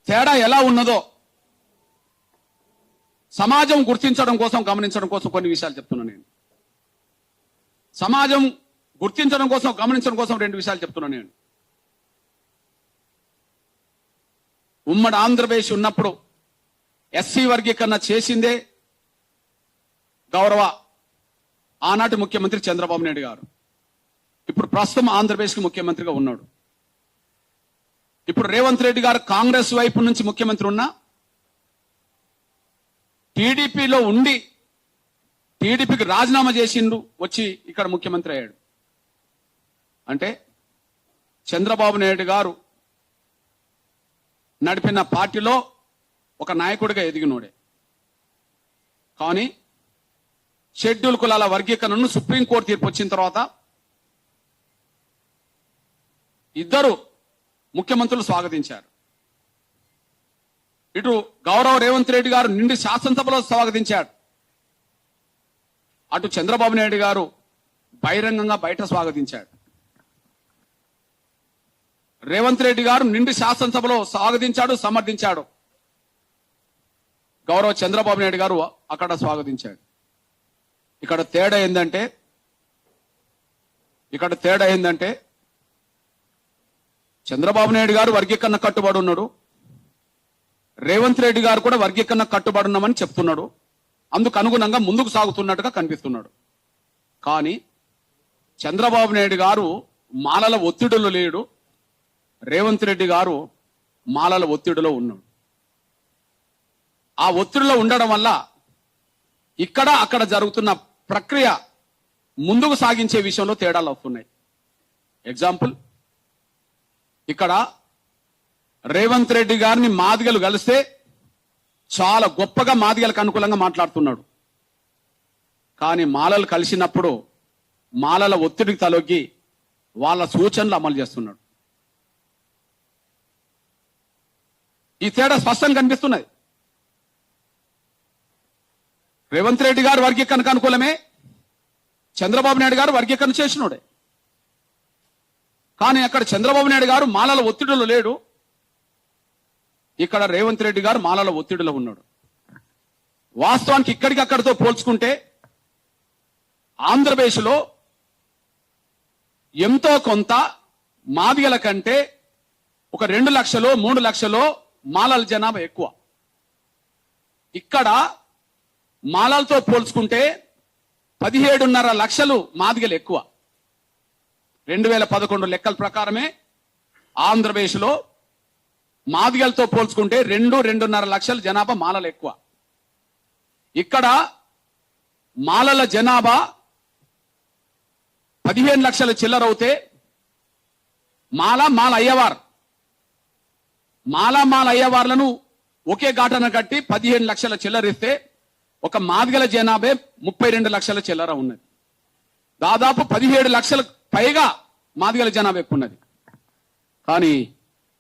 తేడా ఎలా ఉన్నదో సమాజం గుర్తించడం కోసం, గమనించడం కోసం కొన్ని విషయాలు చెప్తున్నాను నేను. సమాజం గుర్తించడం కోసం, గమనించడం కోసం రెండు విషయాలు చెప్తున్నాను నేను. ఉమ్మడి ఆంధ్రప్రదేశ్ ఉన్నప్పుడు ఎస్సీ వర్గీకరణ చేసిందే గౌరవ ఆనాటి ముఖ్యమంత్రి చంద్రబాబు నాయుడు గారు. ఇప్పుడు ప్రస్తుతం ఆంధ్రప్రదేశ్కి ముఖ్యమంత్రిగా ఉన్నాడు. ఇప్పుడు రేవంత్ రెడ్డి గారు కాంగ్రెస్ వైపు నుంచి ముఖ్యమంత్రి ఉన్నా టీడీపీలో ఉండి టీడీపీకి రాజీనామా చేసిండు, వచ్చి ఇక్కడ ముఖ్యమంత్రి అయ్యాడు. అంటే చంద్రబాబు నాయుడు గారు నడిపిన పార్టీలో ఒక నాయకుడిగా ఎదిగినోడే. కానీ షెడ్యూల్ కులాల వర్గీకరణను సుప్రీంకోర్టు తీర్పు వచ్చిన తర్వాత ఇద్దరు ముఖ్యమంత్రులు స్వాగతించారు. ఇటు గౌరవ రేవంత్ రెడ్డి గారు నిండి శాసనసభలో స్వాగతించాడు, అటు చంద్రబాబు నాయుడు గారు బహిరంగంగా బయట స్వాగతించాడు. రేవంత్ రెడ్డి గారు నిండి శాసనసభలో స్వాగతించాడు, సమర్థించాడు. గౌరవ చంద్రబాబు నాయుడు గారు అక్కడ స్వాగతించాడు. ఇక్కడ తేడా ఏందంటే చంద్రబాబు నాయుడు గారు వర్గీకరణ కట్టుబడి ఉన్నాడు, రేవంత్ రెడ్డి గారు కూడా వర్గీకరణ కట్టుబడి ఉన్నామని చెప్తున్నాడు. అందుకు అనుగుణంగా ముందుకు సాగుతున్నట్టుగా కనిపిస్తున్నాడు. కానీ చంద్రబాబు నాయుడు గారు మాలల ఒత్తిడిలో లేడు, రేవంత్ రెడ్డి గారు మాలల ఒత్తిడిలో ఉన్నాడు. ఆ ఒత్తిడిలో ఉండడం వల్ల ఇక్కడ అక్కడ జరుగుతున్న ప్రక్రియ ముందుకు సాగించే విషయంలో తేడాలు వస్తున్నాయి. ఎగ్జాంపుల్, ఇక్కడ రేవంత్ రెడ్డి గారిని మాదిగలు కలిస్తే చాలా గొప్పగా మాదిగలకు అనుకూలంగా మాట్లాడుతున్నాడు. కానీ మాలలు కలిసినప్పుడు మాలల ఒత్తిడికి తలొగ్గి వాళ్ళ సూచనలు అమలు చేస్తున్నాడు. ఈ తేడా స్పష్టంగా కనిపిస్తున్నది. రేవంత్ రెడ్డి గారు వర్గీకరణకు అనుకూలమే, చంద్రబాబు నాయుడు గారు వర్గీకరణ చేసినోడే. కానీ అక్కడ చంద్రబాబు నాయుడు గారు మాలల ఒత్తిడిలో లేడు, ఇక్కడ రేవంత్ రెడ్డి గారు మాలల ఒత్తిడిలో ఉన్నాడు. వాస్తవానికి ఇక్కడికి అక్కడితో పోల్చుకుంటే ఆంధ్రప్రదేశ్లో ఎంతో కొంత మాదిగల కంటే ఒక 2 లక్షలు 3 లక్షలు మాలల జనాభా ఎక్కువ. ఇక్కడ మాలలతో పోల్చుకుంటే 17.5 లక్షలు మాదిగలు ఎక్కువ. 2011 లెక్కల ప్రకారమే ఆంధ్రప్రదేశ్లో మాదిగలతో పోల్చుకుంటే 2.5 లక్షల జనాభా మాలలు ఎక్కువ. ఇక్కడ మాలల జనాభా 15 లక్షల చిల్లరవుతే మాల అయ్యవార్లను ఒకే ఘాటన కట్టి 15 లక్షల చిల్లరిస్తే ఒక మాదిగల జనాభా 32 లక్షల చిల్లర ఉన్నది. దాదాపు 17 లక్షలకు పైగా మాదిగల జనాభా ఎక్కువ ఉన్నది. కానీ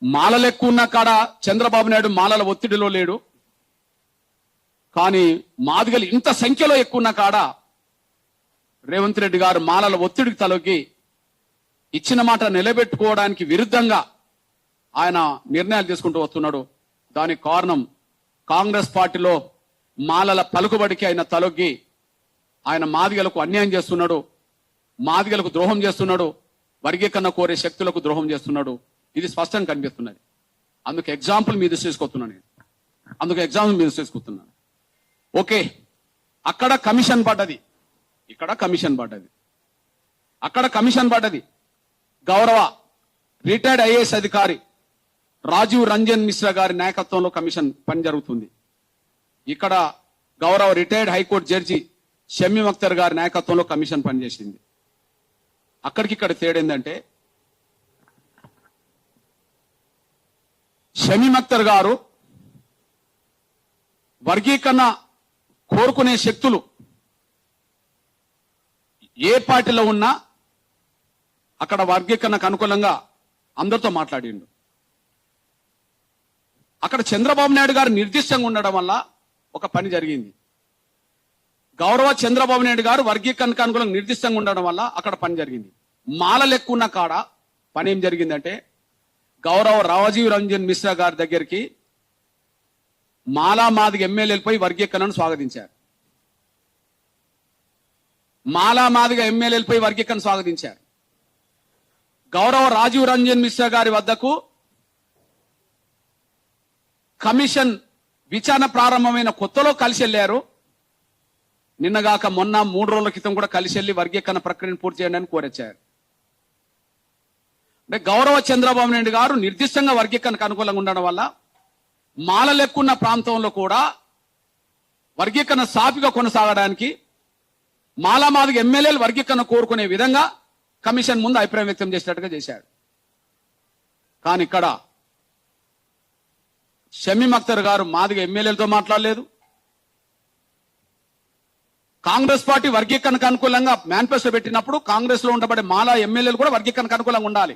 మాలలు ఎక్కువ ఉన్న కాడ చంద్రబాబు నాయుడు మాలల ఒత్తిడిలో లేడు. కానీ మాదిగలు ఇంత సంఖ్యలో ఎక్కువ ఉన్న కాడ రేవంత్ రెడ్డి గారు మాలల ఒత్తిడికి తలొగ్గి ఇచ్చిన మాట నిలబెట్టుకోవడానికి విరుద్ధంగా ఆయన నిర్ణయాలు తీసుకుంటూ వస్తున్నాడు. దానికి కారణం కాంగ్రెస్ పార్టీలో మాలల పలుకుబడికి ఆయన తలొగ్గి ఆయన మాదిగలకు అన్యాయం చేస్తున్నాడు, మాదిగలకు ద్రోహం చేస్తున్నాడు, వర్గీకరణ కోరే శక్తులకు ద్రోహం చేస్తున్నాడు. ఇది స్పష్టంగా కనిపిస్తున్నది. అందుకు ఎగ్జాంపుల్ మీద తీసుకొస్తున్నాను. ఓకే, అక్కడ కమిషన్ పడ్డది, ఇక్కడ కమిషన్ పడ్డది. అక్కడ కమిషన్ పడ్డది గౌరవ రిటైర్డ్ ఐఏఎస్ అధికారి రాజీవ్ రంజన్ మిశ్రా గారి నాయకత్వంలో కమిషన్ పని జరుగుతుంది. ఇక్కడ గౌరవ retired high court judge Shamim Akhtar గారి నాయకత్వంలో కమిషన్ పనిచేసింది. అక్కడికిక్కడ తేడేందంటే షమీం అఖ్తర్ గారు వర్గీకరణ కోరుకునే శక్తులు ఏ పార్టీలో ఉన్నా అక్కడ వర్గీకరణకు అనుకూలంగా అందరితో మాట్లాడిండు. అక్కడ చంద్రబాబు నాయుడు గారు నిర్దిష్టంగా ఉండడం వల్ల ఒక పని జరిగింది. గౌరవ చంద్రబాబు నాయుడు గారు వర్గీకరణకు అనుకూలంగా నిర్దిష్టంగా ఉండడం వల్ల అక్కడ పని జరిగింది. మాలలు ఎక్కువ ఉన్న కాడ పని ఏం జరిగిందంటే గౌరవ రాజీవ్ రంజన్ మిశ్రా గారి దగ్గరికి మాలా మాదిగ ఎమ్మెల్యేలపై వర్గీకరణను స్వాగతించారు. మాలా మాదిగ ఎమ్మెల్యేలపై వర్గీకరణ స్వాగతించారు. గౌరవ రాజీవ్ రంజన్ మిశ్రా గారి వద్దకు కమిషన్ విచారణ ప్రారంభమైన కొత్తలో కలిసి వెళ్లారు. నిన్నగాక మొన్న 3 రోజుల క్రితం కూడా కలిసి వెళ్లి వర్గీకరణ ప్రక్రియను పూర్తి చేయడానికి కోరొచ్చారు. అంటే గౌరవ చంద్రబాబు నాయుడు గారు నిర్దిష్టంగా వర్గీకరణకు అనుకూలంగా ఉండడం వల్ల మాల లెక్కున్న ప్రాంతంలో కూడా వర్గీకరణ సాఫీగా కొనసాగడానికి మాలామాదిగ ఎమ్మెల్యేలు వర్గీకరణ కోరుకునే విధంగా కమిషన్ ముందు అభిప్రాయం వ్యక్తం చేసినట్టుగా చేశాడు. కానీ ఇక్కడ షమీమ్ అఖ్తర్ గారు మాదిగ ఎమ్మెల్యేలతో మాట్లాడలేదు. కాంగ్రెస్ పార్టీ వర్గీకరణకు అనుకూలంగా మేనిఫెస్టో పెట్టినప్పుడు కాంగ్రెస్ లో ఉండబడే మాలా ఎమ్మెల్యేలు కూడా వర్గీకరణకు అనుకూలంగా ఉండాలి.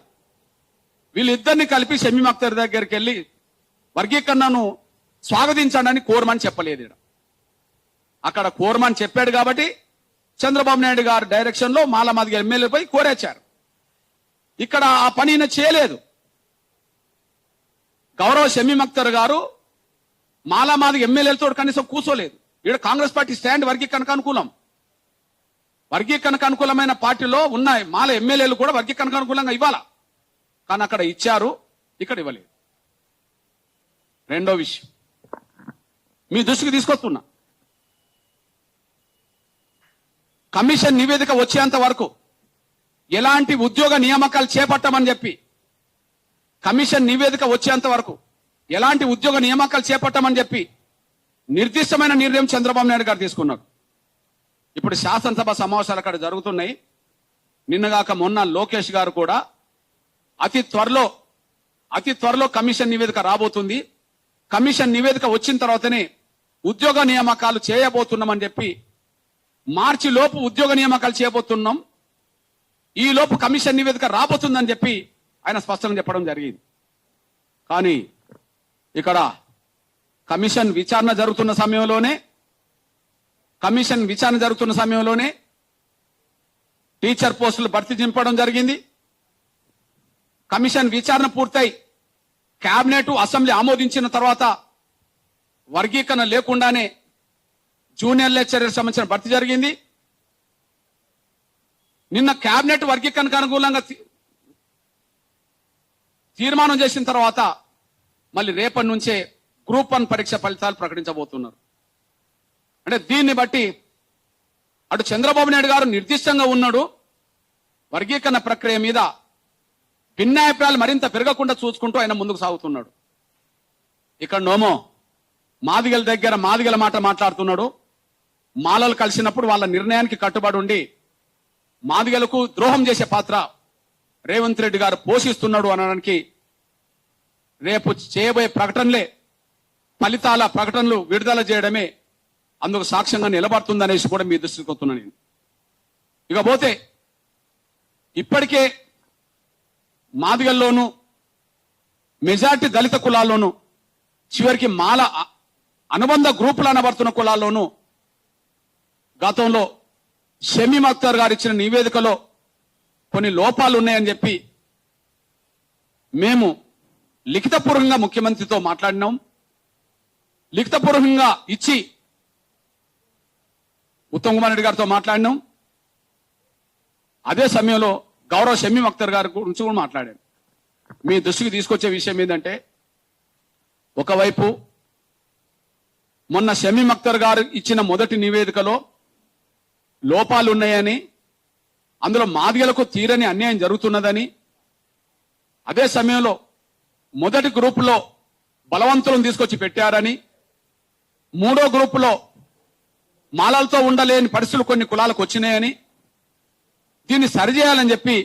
వీళ్ళిద్దరిని కలిపి షమీమ్ అఖ్తర్ దగ్గరికి వెళ్లి వర్గీకరణను స్వాగతించండి కోరమని చెప్పలేదు. అక్కడ కోరమని చెప్పాడు కాబట్టి చంద్రబాబు నాయుడు గారి డైరెక్షన్ లో మాలామాదిగ ఎమ్మెల్యేలపై కోరేచారు. ఇక్కడ ఆ పని చేయలేదు. గౌరవ షమీమ్ అఖ్తర్ గారు మాలామాదిగ ఎమ్మెల్యేలతో కనీసం కూర్చోలేదు. ఇక్కడ కాంగ్రెస్ పార్టీ స్టాండ్ వర్గీకరణకు అనుకూలం. వర్గీకరణకు అనుకూలమైన పార్టీలో ఉన్న మాల ఎమ్మెల్యేలు కూడా వర్గీకరణకు అనుకూలంగా ఇవ్వాలా. కానీ అక్కడ ఇచ్చారు, ఇక్కడ ఇవ్వలేదు. రెండో విషయం మీ దృష్టికి తీసుకొస్తున్నా. కమిషన్ నివేదిక వచ్చేంత వరకు ఎలాంటి ఉద్యోగ నియామకాలు చేపట్టమని చెప్పి కమిషన్ నివేదిక వచ్చేంత వరకు ఎలాంటి ఉద్యోగ నియామకాలు చేపట్టమని చెప్పి నిర్దిష్టమైన నిర్ణయం చంద్రబాబు నాయుడు గారు తీసుకున్నారు. ఇప్పుడు శాసనసభ సమావేశాలు అక్కడ జరుగుతున్నాయి. నిన్నగాక మొన్న లోకేష్ గారు కూడా అతి త్వరలో కమిషన్ నివేదిక రాబోతుంది. కమిషన్ నివేదిక వచ్చిన తర్వాతనే ఉద్యోగ నియామకాలు చేయబోతున్నామని చెప్పి మార్చి లోపు ఉద్యోగ నియామకాలు చేయబోతున్నాం, ఈ లోపు కమిషన్ నివేదిక రాబోతుందని చెప్పి ఆయన స్పష్టంగా చెప్పడం జరిగింది. కానీ ఇక్కడ కమిషన్ విచారణ జరుగుతున్న సమయంలోనే టీచర్ పోస్టులు భర్తీ చింపడం జరిగింది. కమిషన్ విచారణ పూర్తయి కేబినెట్ అసెంబ్లీ ఆమోదించిన తర్వాత వర్గీకరణ లేకుండానే జూనియర్ లెక్చరర్ సంబంధించిన భర్తీ జరిగింది. నిన్న కేబినెట్ వర్గీకరణకు అనుకూలంగా తీర్మానం చేసిన తర్వాత మళ్ళీ రేపటి నుంచే గ్రూప్ 1 పరీక్ష ఫలితాలు ప్రకటించబోతున్నారు. అంటే దీన్ని బట్టి అటు చంద్రబాబు నాయుడు గారు నిర్దిష్టంగా ఉన్నాడు. వర్గీకరణ ప్రక్రియ మీద భిన్నాభిప్రాయాలు మరింత పెరగకుండా చూసుకుంటూ ఆయన ముందుకు సాగుతున్నాడు. ఇక్కడ నోమో మాదిగల దగ్గర మాదిగల మాట మాట్లాడుతున్నాడు. మాలలు కలిసినప్పుడు వాళ్ళ నిర్ణయానికి కట్టుబడి ఉండి మాదిగలకు ద్రోహం చేసే పాత్ర రేవంత్ రెడ్డి గారు పోషిస్తున్నాడు అనడానికి రేపు చేయబోయే ఫలితాల ప్రకటనలు విడుదల చేయడమే అందుకు సాక్ష్యంగా నిలబడుతుందనేసి కూడా మీ దృష్టికి వస్తున్నా నేను. ఇకపోతే ఇప్పటికే మాదిగల్లోనూ మెజార్టీ దళిత కులాల్లోనూ చివరికి మాల అనుబంధ గ్రూపులు అనబడుతున్న కులాల్లోనూ గతంలో షమీమ్ అఖ్తర్ గారు ఇచ్చిన నివేదికలో కొన్ని లోపాలు ఉన్నాయని చెప్పి మేము లిఖితపూర్వకంగా ముఖ్యమంత్రితో మాట్లాడినాం. లిఖితపూర్వకంగా ఇచ్చి ఉత్తమ్ కుమార్ రెడ్డి గారితో మాట్లాడినాం. అదే సమయంలో గౌరవ షమీమ్ అఖ్తర్ గారి గురించి కూడా మాట్లాడాను. మీ దృష్టికి తీసుకొచ్చే విషయం ఏంటంటే, ఒకవైపు మొన్న షమీమ్ అఖ్తర్ గారు ఇచ్చిన మొదటి నివేదికలో లోపాలు ఉన్నాయని, అందులో మాదిగలకు తీరని అన్యాయం జరుగుతున్నదని, అదే సమయంలో మొదటి గ్రూపులో బలవంతులను తీసుకొచ్చి పెట్టారని, మూడో గ్రూపులో మాలలతో ఉండలేని పరిస్థితులు కొన్ని కులాలకు వచ్చినాయని, దీన్ని సరిచేయాలని చెప్పి